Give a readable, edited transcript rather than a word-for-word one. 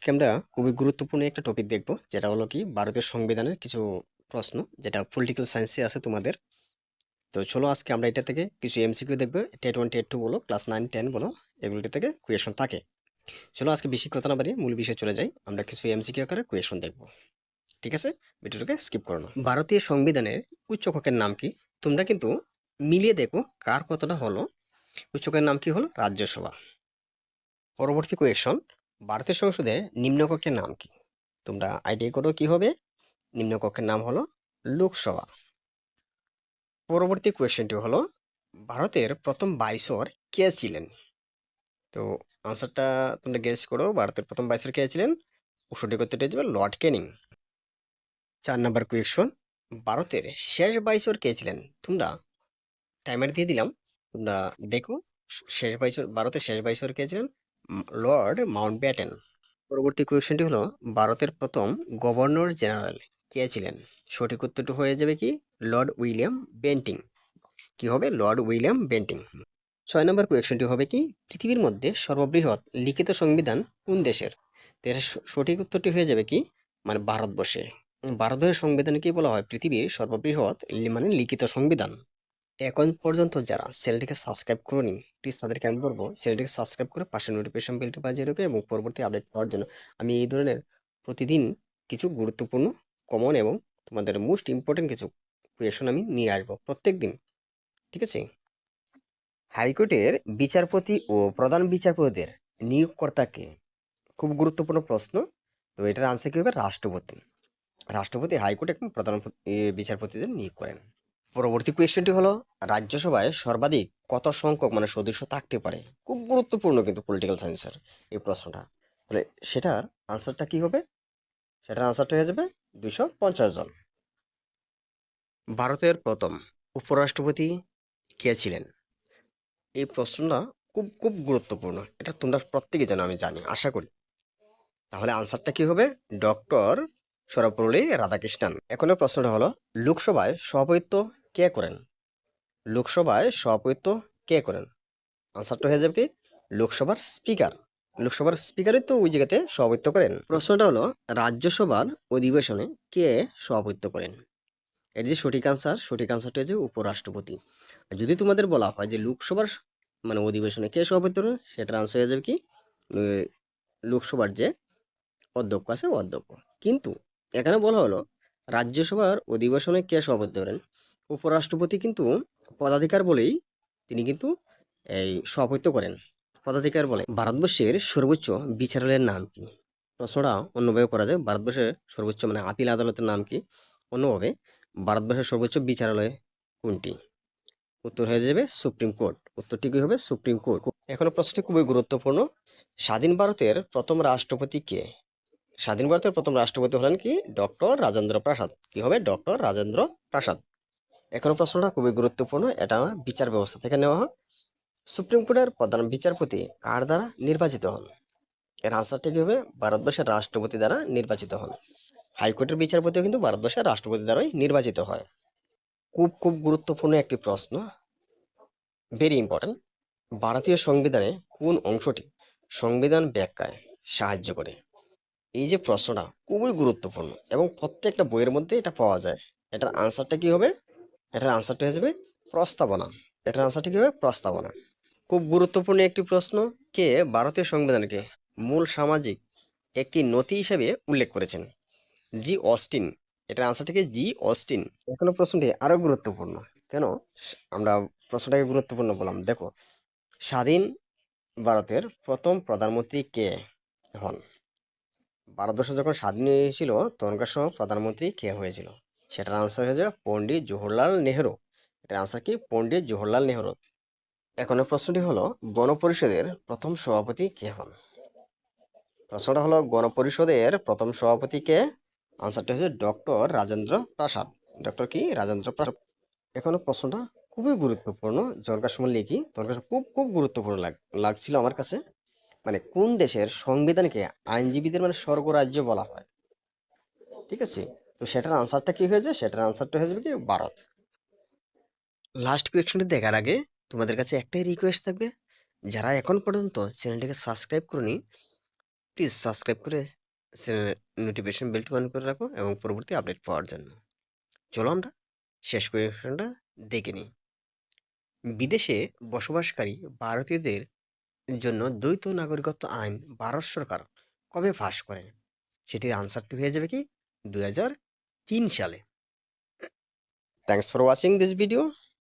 আজকে আমরা খুবই গুরুত্বপূর্ণ একটা টপিক দেখব, যেটা হলো কি ভারতীয় সংবিধানের কিছু প্রশ্ন, যেটা পলিটিক্যাল সায়েন্সে আছে তোমাদের। তো চলো আজকে আমরা এটা থেকে কিছু এমসিকিউ দেখবো। টেট 1 টেট 2 বলো, ক্লাস 9 10 বলো, এগুলোটি থেকে কোয়েশন থাকে। চলো আজকে বেশি কথা না বাড়িয়ে মূল বিষয়ে চলে যাই। আমরা কিছু এমসিকিউ আকারে কোয়েশন দেখব। ঠিক আছে, ভিডিওটাকে স্কিপ করো না। ভারতীয় সংবিধানের উচ্চ কক্ষের নাম কি? তোমরা কিন্তু মিলিয়ে দেখো কার কতটা হলো। উচ্চ কক্ষের নাম কি হলো? রাজ্যসভা। পরবর্তী কোয়েশন, ভারতীয় সংসদের নিম্নকক্ষের নাম কি? তোমরা আইডিয়া করো কি হবে। নিম্নকক্ষের নাম হলো লোকসভা। পরবর্তী কোয়েশ্চেনটি হলো, ভারতের প্রথম ভাইসরয় কে ছিলেন? তো আনসারটা তোমরা গেস করো, ভারতের প্রথম ভাইসরয় কে ছিলেন? সঠিক উত্তরটি হচ্ছে লর্ড ক্যানিং। 4 নাম্বার কোয়েশ্চন, ভারতের শেষ ভাইসরয় কে ছিলেন? তোমরা টাইমার দিয়ে দিলাম, তোমরা দেখো শেষ ভাইসরয়, ভারতের শেষ ভাইসরয় কে ছিলেন? Lord Mountbatten. পরবর্তী কোয়েশ্চেনটি হলো, ভারতের প্রথম গভর্নর জেনারেল কে ছিলেন? সঠিক উত্তরটি হয়ে যাবে কি লর্ড উইলিয়াম বেন্টিং। কি হবে? Lord William Bentinck. 6 নম্বর কোয়েশ্চেনটি হবে কি, পৃথিবীর মধ্যে সর্ববৃহৎ লিখিত সংবিধান কোন দেশের? তো এর সঠিক উত্তরটি হয়ে যাবে কি মানে ভারতবর্ষে। ভারতের সংবিধানকে বলা হয় পৃথিবীর সর্ববৃহৎ মানে লিখিত সংবিধান। এখন পর্যন্ত যারা চ্যানেলটিকে সাবস্ক্রাইব করোনি, প্লিজ তাদেরকে আমি বলবো চ্যানেলটিকে সাবস্ক্রাইব করে পাশে নোটিফিকেশন বেলটি বাজিয়ে রাখো, এবং পরবর্তী আপডেট পাওয়ার জন্য আমি এই ধরনের প্রতিদিন কিছু গুরুত্বপূর্ণ, কমন এবং তোমাদের মোস্ট ইম্পর্টেন্ট কিছু কোয়েশন আমি নিয়ে আসবো প্রত্যেক দিন। ঠিক আছে। হাইকোর্টের বিচারপতি ও প্রধান বিচারপতিদের নিয়োগকর্তাকে? খুব গুরুত্বপূর্ণ প্রশ্ন। তো এটার আনসার কি হবে? রাষ্ট্রপতি। রাষ্ট্রপতি হাইকোর্ট এবং প্রধান বিচারপতিদের নিয়োগ করেন। পরবর্তী কোয়েশ্চেনটি হলো, রাজ্যসভায় সর্বাধিক কত সংখ্যক মানে সদস্য থাকতে পারে? খুব গুরুত্বপূর্ণ কিন্তু পলিটিক্যাল সায়েন্সের এই প্রশ্নটা। তাহলে সেটার আনসারটা কি হবে? সেটার আনসারটা হয়ে যাবে 250 জন। ভারতের প্রথম উপরাষ্ট্রপতি কে ছিলেন? এই প্রশ্নটা খুব খুব গুরুত্বপূর্ণ। এটা তোমরা প্রত্যেকে জানো, আমি জানি, আশা করি। তাহলে আনসারটা কি হবে? ডক্টর সর্বপল্লী রাধাকৃষ্ণন। এখনের প্রশ্নটা হলো, লোকসভায় সভাপতিত্ব কে করেন? লোকসভায় সভাপতিত্ব কে করেন? আনসারটা হয়ে যাবে কি লোকসভার স্পিকার। লোকসভার স্পিকারই তো ওই জায়গাতে সভাপতিত্ব করেন। প্রশ্নটা হলো, রাজ্যসভার অধিবেশনে কে সভাপতিত্ব করেন? এর যে সঠিক আনসার, সঠিক আনসারটা হচ্ছে উপরাষ্ট্রপতি। আর যদি তোমাদের বলা হয় যে লোকসভার মানে অধিবেশনে কে সভাপতিত্ব করেন, সেটার আনসার হয়ে যাবে কি লোকসভার যে অধ্যক্ষ আছে অধ্যক্ষ। কিন্তু এখানে বলা হলো রাজ্যসভার অধিবেশনে কে সভাপতিত্ব করেন, উপরাষ্ট্রপতি কিন্তু পদাধিকার বলেই তিনি কিন্তু এই সভাপতিত্ব করেন, পদাধিকার বলে। ভারতবর্ষের সর্বোচ্চ বিচারালয়ের নাম কি? প্রশ্নটা অন্যভাবে করা যায়, ভারতবর্ষের সর্বোচ্চ মানে আপিল আদালতের নাম কি? অন্যভাবে, ভারতবর্ষের সর্বোচ্চ বিচারালয় কোনটি? উত্তর হয়ে যাবে সুপ্রিম কোর্ট। উত্তরটি কি হবে? Supreme court. এখন প্রশ্নটি খুবই গুরুত্বপূর্ণ। স্বাধীন ভারতের প্রথম রাষ্ট্রপতি কে? স্বাধীন ভারতের প্রথম রাষ্ট্রপতি হলেন কি ডক্টর রাজেন্দ্র প্রসাদ। কি হবে? ডক্টর রাজেন্দ্র প্রসাদ। এখন প্রশ্নটা খুবই গুরুত্বপূর্ণ, এটা বিচার ব্যবস্থা থেকে নেওয়া হয়। সুপ্রিম কোর্টের প্রধান বিচারপতি কার দ্বারা নির্বাচিত হন? এর আনসারটি কি হবে? ভারতবর্ষের রাষ্ট্রপতি দ্বারা নির্বাচিত হন। হাইকোর্টের বিচারপতিও কিন্তু ভারতবর্ষের রাষ্ট্রপতি দ্বারাই নির্বাচিত হয়। খুব খুব গুরুত্বপূর্ণ একটি প্রশ্ন, ভেরি ইম্পর্টেন্ট। ভারতীয় সংবিধানে কোন অংশটি সংবিধান ব্যাখ্যায় সাহায্য করে? এই যে প্রশ্নটা খুবই গুরুত্বপূর্ণ এবং প্রত্যেকটা বইয়ের মধ্যে এটা পাওয়া যায়। এটার আনসারটা কি হবে? এটার আনসারটা হয়ে যাবে প্রস্তাবনা। এটার আনসারটা কি হবে? প্রস্তাবনা। খুব গুরুত্বপূর্ণ একটি প্রশ্ন, কে ভারতীয় সংবিধানকে মূল সামাজিক একটি নথি হিসেবে উল্লেখ করেছেন? জি অস্টিন। এটার আনসারটা কি? জি অস্টিন। এখনো প্রশ্নটি আরো গুরুত্বপূর্ণ। কেন আমরা প্রশ্নটাকে গুরুত্বপূর্ণ বললাম? দেখো, স্বাধীন ভারতের প্রথম প্রধানমন্ত্রী কে হন? ভারতবর্ষ যখন স্বাধীন হয়েছিল তখনকার সময় প্রধানমন্ত্রী কে হয়েছিল? সেটার আনসার হয়ে যাবে পণ্ডিত জওহরলাল নেহরু। এটার আনসার কি? পণ্ডিত জওহরলাল নেহরু। এখন প্রশ্নটি হলো, গণপরিষদের প্রথম সভাপতি কে হন? প্রশ্নটা হলো, গণপরিষদের প্রথম সভাপতি কে? আনসারটা হচ্ছে ডক্টর রাজেন্দ্র প্রসাদ। ডক্টর কি? রাজেন্দ্র প্রসাদ। এখন প্রশ্নটা খুবই গুরুত্বপূর্ণ, যখনকার সময় লিখি তখনকার খুব খুব গুরুত্বপূর্ণ লাগছিল আমার কাছে। মানে কোন দেশের সংবিধানকে আইনজীবীদের মানে স্বর্গরাজ্য বলা হয়? ঠিক আছে। তো সেটার আনসারটা কি হয়ে যায়? সেটার আনসারটা হয়ে যাবে কি ভারত। লাস্ট কোয়েশ্চনটি দেখার আগে তোমাদের কাছে একটাই রিকোয়েস্ট থাকবে, যারা এখন পর্যন্ত চ্যানেলটিকে সাবস্ক্রাইব করনি, প্লিজ সাবস্ক্রাইব করে নোটিফিকেশন বেলটি অন করে রাখো এবং পরবর্তী আপডেট পাওয়ার জন্য। চলো আমরা শেষ কোয়েশনটা দেখে নিই। বিদেশে বসবাসকারী ভারতীয়দের জন্য দ্বৈত নাগরিকত্ব আইন ভারত সরকার কবে পাস করেন? সেটির আনসারটি হয়ে যাবে কি 2003 সালে। Thanks for watching this video.